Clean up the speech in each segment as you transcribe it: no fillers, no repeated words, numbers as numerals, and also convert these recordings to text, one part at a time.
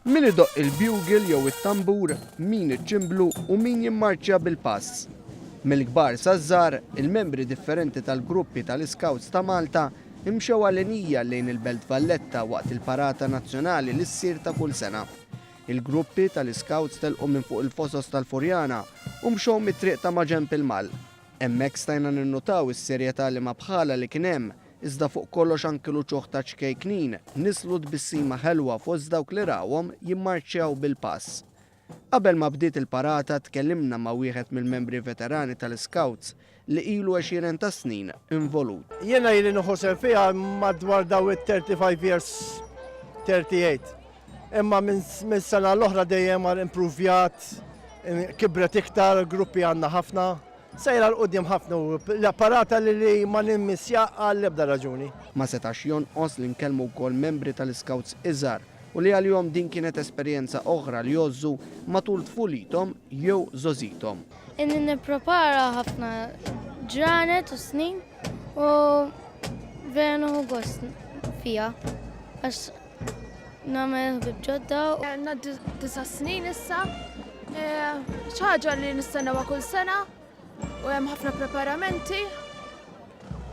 Min idoq il-bugle jew it-tambur, min iċ-ċimblu u min jimmarċja bil-pass. Mill-kbar saż-żgħar, il-membri differenti tal-gruppi tal-Scouts ta' Malta imxew għall-għenija lejn il-Belt Valletta waqt il-Parata Nazzjonali li ssir ta' kull sena. Il-gruppi tal-Scouts telqu minn fuq il-fosos tal-Furjana u mxew mit-triq ta' Maġemp il-Mal. Hemmhekk stajna ninnotaw is-serjetà li ma bħala li kien hemm, iżda fuq kollox anke l-uċuħ ta' ċkejknin nislu tbissima ħelwa fost dawk li rawhom jimmarċjaw bil-pass. Qabel ma bdiet il-parata tkellimna ma' wieħed mill-membri veterani tal-Scouts li ilu 20 ta' snin involut. Jiena ili nħossem fiha madwar daw it-35 years 38. Imma minn sena l-oħra dejjem mar improvjat, kibret iktar, gruppi għandna ħafna. Sejra l-qudiem ħafna u l-apparata li ma nimmissja għall-ebda raġuni. Ma setax jonqos li nkellmu wkoll membri tal-Scouts iżgħar u li għalihom din kienet esperjenza oħra li jożżu matul tfulithom jew żożithom. Inni nipprepara ħafna ġranet u snin u vera nieħu gost fiha għax nagħmel ħbieb ġodda. Għandna 9 snin issa, xi ħaġa li nistennewha kull sena. U hemm ħafna preparamenti,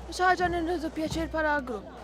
xi ħaġa li nieħdu pjaċir bħala grupp.